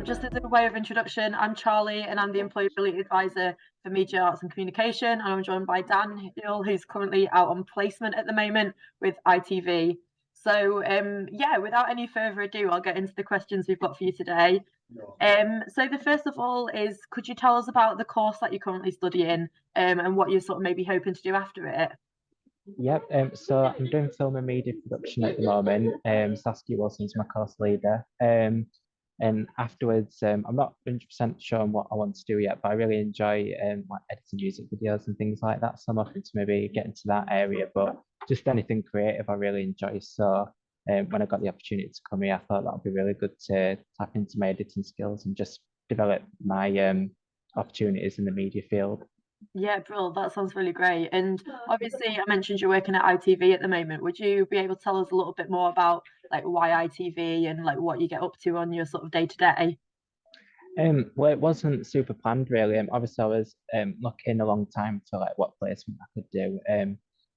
Just as a way of introduction, I'm Charlie and I'm the Employability Advisor for Media Arts and Communication. And I'm joined by Dan Hill, who's currently out on placement at the moment with ITV. So, yeah, without any further ado, I'll get into the questions we've got for you today. So the first of all is, could you tell us about the course that you're currently studying and what you're sort of maybe hoping to do after it? Yep, so I'm doing film and media production at the moment. Saskia Wilson's my course leader. And afterwards, I'm not 100% sure on what I want to do yet, but I really enjoy like editing music videos and things like that. So I'm hoping to maybe get into that area, but just anything creative I really enjoy. So when I got the opportunity to come here, I thought that would be really good to tap into my editing skills and just develop my opportunities in the media field. Yeah, Brill, that sounds really great. And obviously, I mentioned you're working at ITV at the moment. Would you be able to tell us a little bit more about like why ITV and like what you get up to on your sort of day to day? Well, it wasn't super planned really. Obviously, I was looking a long time for like what placement I could do. And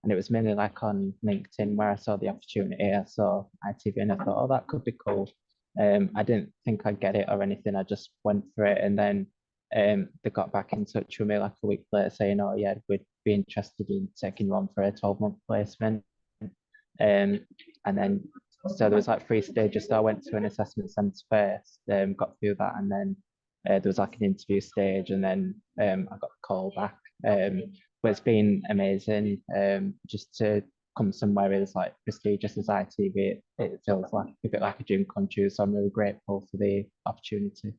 it was mainly like on LinkedIn where I saw the opportunity. I saw ITV and I thought, oh, that could be cool. I didn't think I'd get it or anything. I just went for it, and then they got back in touch with me like a week later saying, oh yeah, we'd be interested in taking you on for a 12-month placement. And then so there was like 3 stages. So I went to an assessment centre first, got through that, and then there was like an interview stage, and then I got the call back. But it's been amazing just to come somewhere as like prestigious as ITV. It feels like a bit like a dream come true. So I'm really grateful for the opportunity.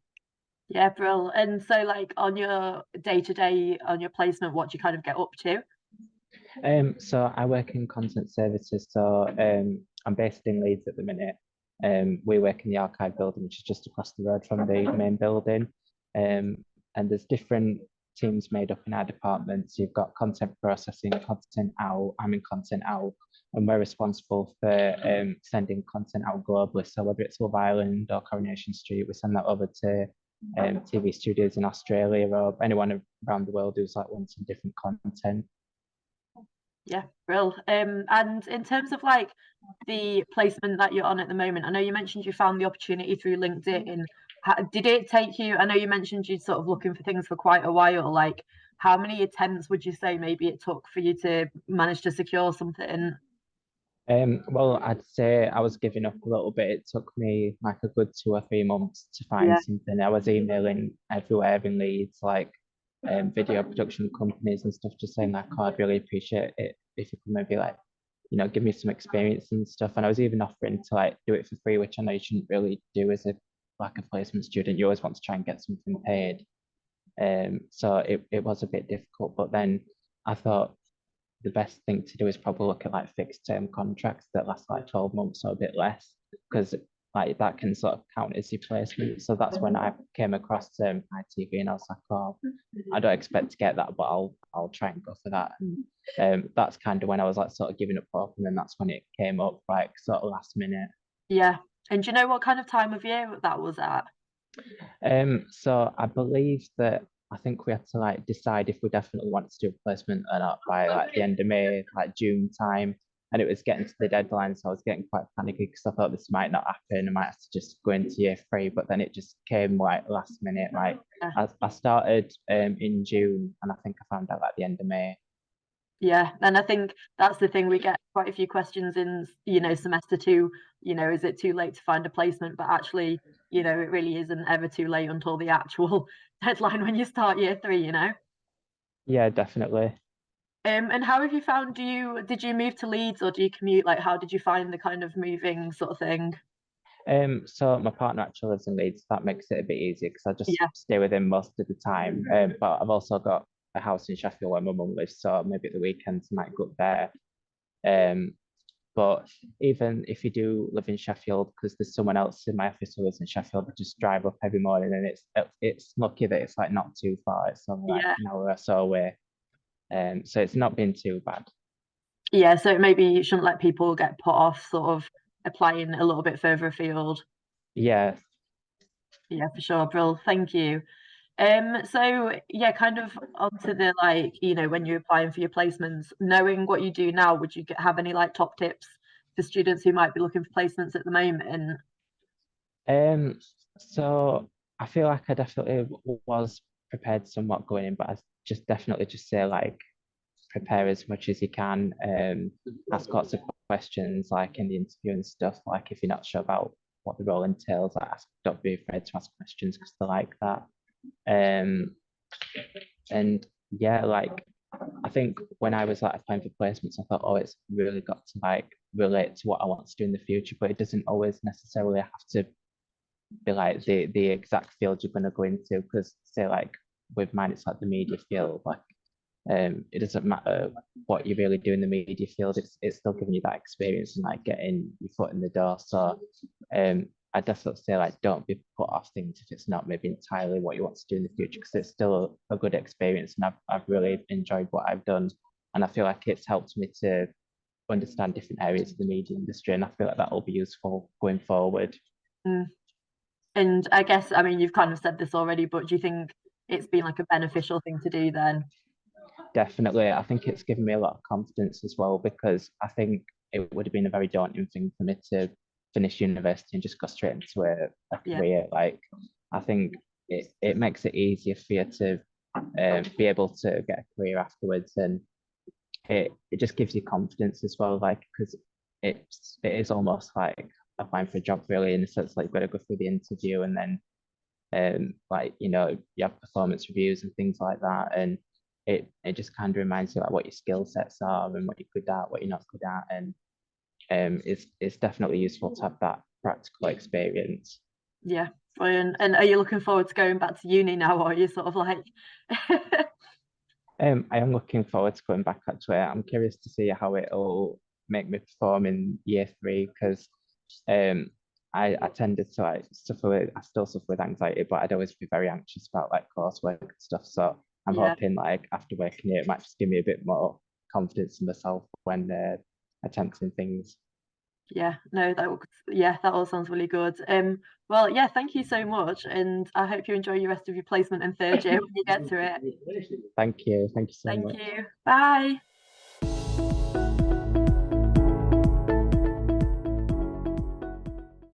Yeah, Brill. And so like on your day to day on your placement, what do you kind of get up to? So I work in content services. So I'm based in Leeds at the minute. We work in the archive building, which is just across the road from the main building. And there's different teams made up in our departments. You've got content processing, content out. I'm in content out, and we're responsible for sending content out globally. So whether it's Love Island or Coronation Street, we send that over to TV studios in Australia or anyone around the world who's like wanting different content. Yeah, Brill. And in terms of like the placement that you're on at the moment, I know you mentioned you found the opportunity through LinkedIn. Did it take you? I know you mentioned you're sort of looking for things for quite a while. Like, how many attempts would you say maybe it took for you to manage to secure something? Well, I'd say I was giving up a little bit. It took me like a good 2 or 3 months to find Yeah, something. I was emailing everywhere in Leeds, like video production companies and stuff, just saying like, oh, I'd really appreciate it if you could maybe like, give me some experience and stuff. And I was even offering to like do it for free, which I know you shouldn't really do as a like a placement student. You always want to try and get something paid. So it was a bit difficult, but then I thought the best thing to do is probably look at like fixed term contracts that last like 12 months or a bit less, because like that can sort of count as your placement. So that's when I came across ITV, and I was like, oh, I don't expect to get that, but I'll try and go for that. And that's kind of when I was like sort of giving up hope, and then that's when it came up like sort of last minute. yeah. And do you know what kind of time of year that was at? So I believe that I think we had to like decide if we definitely wanted to do a placement or not by like the end of May, like June time. And it was getting to the deadline, so I was getting quite panicky because I thought this might not happen. I might have to just go into year 3, but then it just came like last minute. Like I started in June, and I think I found out at the end of May. Yeah, and I think that's the thing. We get quite a few questions in, semester 2, is it too late to find a placement? But actually, it really isn't ever too late until the actual deadline when you start year 3. Yeah, definitely. And how have you found, did you move to Leeds or do you commute? Like, how did you find the kind of moving sort of thing? So my partner actually lives in Leeds. That makes it a bit easier because I just Yeah, stay with him most of the time. But I've also got a house in Sheffield where my mum lives, so maybe at the weekends I might go up there. Um, but even if you do live in Sheffield, because there's someone else in my office who lives in Sheffield, I just drive up every morning, and it's lucky that it's like not too far. It's only like yeah, an hour or so away. So it's not been too bad. yeah. So maybe you shouldn't let people get put off sort of applying a little bit further afield. Yeah. Yeah, for sure, Brill. Thank you. So yeah, kind of onto the like, when you're applying for your placements, knowing what you do now, would you have any like top tips for students who might be looking for placements at the moment? Um, so I feel like I definitely was prepared somewhat going in, but I just definitely just say like prepare as much as you can. Ask lots of questions like in the interview and stuff. Like if you're not sure about what the role entails, like don't be afraid to ask questions because they like that. And yeah, like I think when I was like applying for placements, I thought, oh, it's really got to like relate to what I want to do in the future, but it doesn't always necessarily have to be like the exact field you're going to go into. Because say like with mine, it's like the media field. Like it doesn't matter what you really do in the media field. It's still giving you that experience and like getting your foot in the door. So I definitely say like don't be put off things if it's not maybe entirely what you want to do in the future, because it's still a good experience and I've really enjoyed what I've done, and I feel like it's helped me to understand different areas of the media industry, and I feel like that will be useful going forward. And I guess, I mean, you've kind of said this already, but do you think it's been like a beneficial thing to do then? Definitely. I think it's given me a lot of confidence as well, because I think it would have been a very daunting thing for me to finish university and just go straight into a career. Like, I think it makes it easier for you to be able to get a career afterwards, and it just gives you confidence as well, like, because it is almost like applying for a job really, in the sense like you've got to go through the interview and then like you have performance reviews and things like that, and it just kind of reminds you like what your skill sets are and what you're good at, what you're not good at, and it's definitely useful to have that practical experience. Yeah, brilliant. And are you looking forward to going back to uni now, or are you sort of like I am looking forward to going back actually. I'm curious to see how it'll make me perform in year 3, because I tended to like I still suffer with anxiety, but I'd always be very anxious about like coursework and stuff. So I'm hoping like after working here, it might just give me a bit more confidence in myself when attempting things. Yeah, no, that all sounds really good. Well, yeah, thank you so much, and I hope you enjoy the rest of your placement in 3rd year when you get to it. Thank you so Thank much. you. Bye.